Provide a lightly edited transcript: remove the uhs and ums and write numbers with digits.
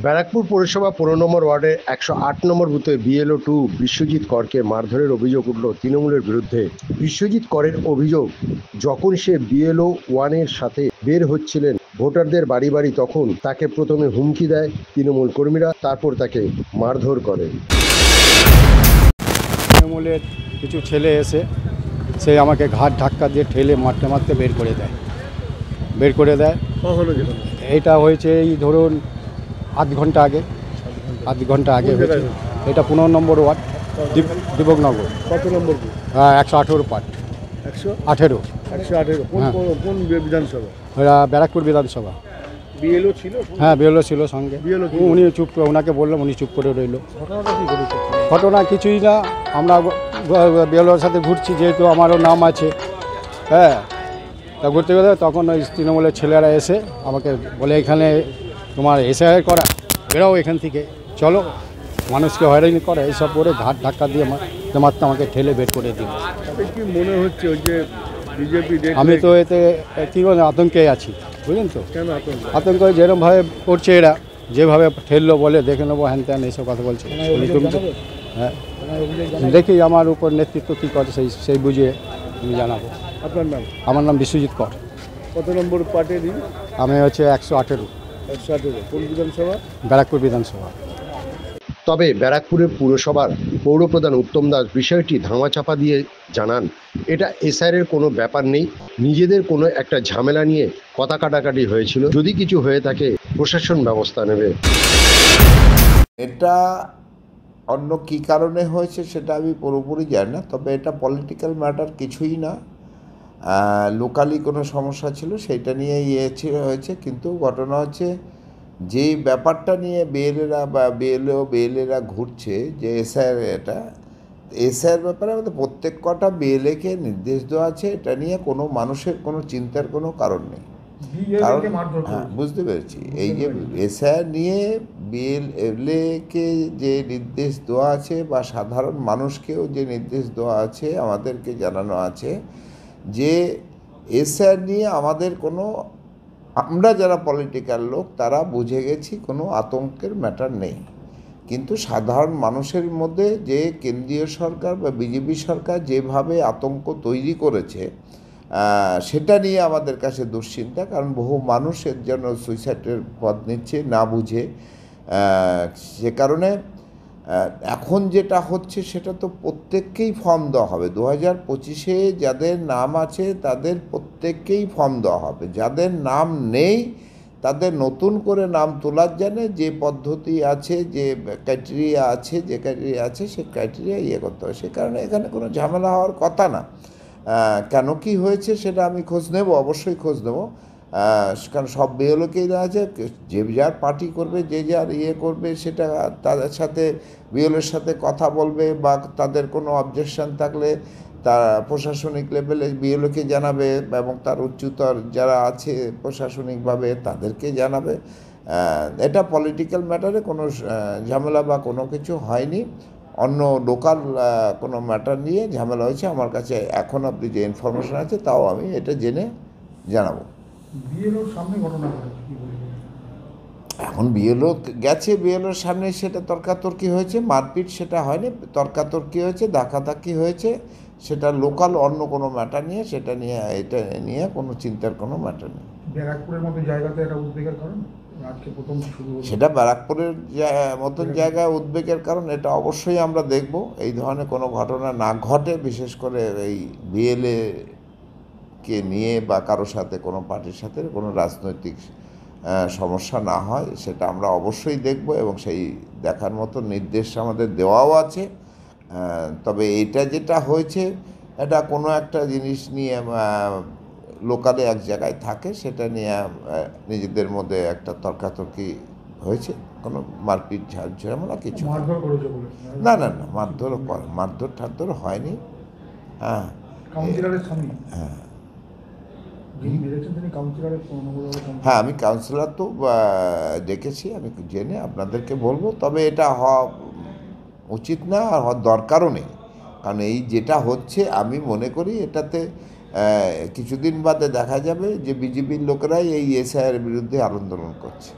ব্যারাকপুর পৌরসভা ১৫ নম্বর ওয়ার্ডের ১০৮ নম্বর বুথে বিএলও 2 বিশ্বজিৎ করকে মারধরের অভিযোগ উঠল তৃণমূলের বিরুদ্ধে। বিশ্বজিৎ করের অভিযোগ, যখন সে বিএলও 1-এর সাথে বের হচ্ছিলেন ভোটারদের বাড়ি বাড়ি, তখন তাকে প্রথমে হুমকি দেয় তৃণমূল কর্মীরা, তারপর তাকে মারধর করে। তৃণমূলের কিছু ছেলে এসে সে আমাকে ঘাট ধাক্কা দিয়ে ঠেলে মারতে মারতে বের করে দেয়। এটা হয়েছে এই ধরুন আধ ঘন্টা আগে হয়েছে। এটা ১৫ নম্বর ওয়ার্ড, দীপকনগর। কত নম্বর? ১১৮ পার্ট। 118। কোন বিধানসভা? ওরা ব্যারাকপুর বিধানসভা। বিএলও ছিল? হ্যাঁ, বিএলও ছিল সঙ্গে। উনি চুপ করে, ওনাকে বললাম, উনি চুপ করে রইল। ঘটনাটা কি ঘটেছে? ঘটনা কিছুই না, আমরা বিএলওর সাথে ঘুরছি, যেহেতু আমারও নাম আছে। হ্যাঁ, তা ঘুরতে গেলে তখন ওই তৃণমূলের ছেলেরা এসে আমাকে বলে, এখানে তোমার এসআইআর করা, বেরাও এখান থেকে, চলো, মানুষকে হয়রানি করা, এইসব করে ঘাট ধাক্কা দিয়ে মারতে আমাকে ঠেলে বের করে দিল। কি মনে হচ্ছে ওই যে বিজেপি? আমি তো এতে কী বলে আতঙ্কে আছি, বুঝলেন তো। কেন আতঙ্ক? যেরকমভাবে করছে এরা, যেভাবে ঠেললো, বলে দেখে নেবো, হ্যান ত্যান এইসব কথা বলছে। হ্যাঁ, দেখি আমার উপর নেতৃত্ব কী করে, সেই বুঝিয়ে আমি জানাবো। আপনার নাম? আমার নাম বিশ্বজিৎ কর। কত নম্বর পার্টির? আমি হচ্ছে ১১৮। ১১৮। কোন বিধানসভা? ব্যারাকপুর বিধানসভা। তবে ব্যারাকপুরের পুরসভার পৌরপ্রধান উত্তম দাস বিষয়টি ধামাচাপা দিয়ে জানান, এটা এসআইআরের কোনো ব্যাপার নেই, নিজেদের কোনো একটা ঝামেলা নিয়ে কথা কাটাকাটি হয়েছিল, যদি কিছু হয়ে থাকে প্রশাসন ব্যবস্থা নেবে। এটা অন্য কী কারণে হয়েছে সেটা আমি পুরোপুরি জানি না, তবে এটা পলিটিক্যাল ম্যাটার কিছুই না। লোকালি কোনো সমস্যা ছিল, সেইটা নিয়ে হয়েছে। কিন্তু ঘটনা হচ্ছে, যে ব্যাপারটা নিয়ে বিএলএরা ঘুরছে, যে এসআইআর ব্যাপারে আমাদের প্রত্যেক কটা বিএলএকে নির্দেশ দেওয়া আছে, এটা নিয়ে কোনো মানুষের কোনো চিন্তার কোনো কারণ নেই। কারণ হ্যাঁ, বুঝতে পেরেছি, এই যে এসআইআর নিয়ে বিএলএকে যে নির্দেশ দেওয়া আছে, বা সাধারণ মানুষকেও যে নির্দেশ দেওয়া আছে, আমাদেরকে জানানো আছে যে এসআইআর নিয়ে আমাদের আমরা যারা পলিটিক্যাল লোক তারা বুঝে গেছি কোনো আতঙ্কের ম্যাটার নেই। কিন্তু সাধারণ মানুষের মধ্যে যে কেন্দ্রীয় সরকার বা বিজেপি সরকার যেভাবে আতঙ্ক তৈরি করেছে, সেটা নিয়ে আমাদের কাছে দুশ্চিন্তা। কারণ বহু মানুষ এর জন্য সুইসাইডের পথ নিচ্ছে না বুঝে। সে কারণে এখন যেটা হচ্ছে, সেটা তো প্রত্যেককেই ফর্ম দেওয়া হবে। 2025-এ যাদের নাম আছে তাদের প্রত্যেককেই ফর্ম দেওয়া হবে। যাদের নাম নেই তাদের নতুন করে নাম তোলার জন্য যে পদ্ধতি আছে, যে ক্রাইটেরিয়া আছে, সেই ক্রাইটেরিয়া করতে হবে। সে কারণে এখানে কোনো ঝামেলা হওয়ার কথা না। কেন কি হয়েছে সেটা আমি খোঁজ নেব, অবশ্যই খোঁজ নেব। কারণ সব বিএলওকেই না আছে, যে যার পার্টি করবে, যে যার করবে, সেটা তাদের সাথে বিএলওর সাথে কথা বলবে, বা তাদের কোনো অবজেকশন থাকলে তারা প্রশাসনিক লেভেলে বিএলওকে জানাবে, এবং তার উচ্চতর যারা আছে প্রশাসনিকভাবে তাদেরকে জানাবে। এটা পলিটিক্যাল ম্যাটারে কোনো ঝামেলা বা কোনো কিছু হয়নি। অন্য লোকাল কোনো ম্যাটার নিয়ে ঝামেলা হয়েছে। আমার কাছে এখন অবধি যে ইনফরমেশন আছে তাও আমি এটা জেনে জানাবো। এখন বিএলও গেছে, বিএলওর সামনে সেটা তর্কাতর্কি হয়েছে, মারপিট সেটা হয়নি, তর্কাতর্কি হয়েছে, ধাক্কাধাক্কি হয়েছে, সেটা লোকাল অন্য কোনো ম্যাটার নিয়ে, সেটা নিয়ে এটা নিয়ে কোনো চিন্তার কোনো ম্যাটার নেই। ব্যারাকপুরের মতো জায়গাতে এটা উদ্বেগের কারণ, সেটা ব্যারাকপুরের মতন জায়গায় উদ্বেগের কারণ, এটা অবশ্যই আমরা দেখব এই ধরনের কোনো ঘটনা না ঘটে, বিশেষ করে এই বিএলএকে নিয়ে বা কারোর সাথে, কোনো পার্টির সাথে কোনো রাজনৈতিক সমস্যা না হয়, সেটা আমরা অবশ্যই দেখব, এবং সেই দেখার মতো নির্দেশ আমাদের দেওয়াও আছে। তবে এটা যেটা হয়েছে, এটা কোনো একটা জিনিস নিয়ে লোকালে এক জায়গায় থাকে, সেটা নিয়ে নিজেদের মধ্যে একটা তর্কাতর্কি হয়েছে, কোনো মারপিট ঝামেলা কিছু না। মারধর ঠারধর হয়নি। হ্যাঁ, হ্যাঁ, হ্যাঁ, আমি কাউন্সিলর তো ডেকেছি, আমি জেনে আপনাদেরকে বলবো। তবে এটা হওয়া উচিত না, আর হওয়ার দরকারও নেই। কারণ এই যেটা হচ্ছে, আমি মনে করি এটাতে কিছুদিন বাদে দেখা যাবে যে বিজেপির লোকেরাই এই এসআইআর বিরুদ্ধে আন্দোলন করছে।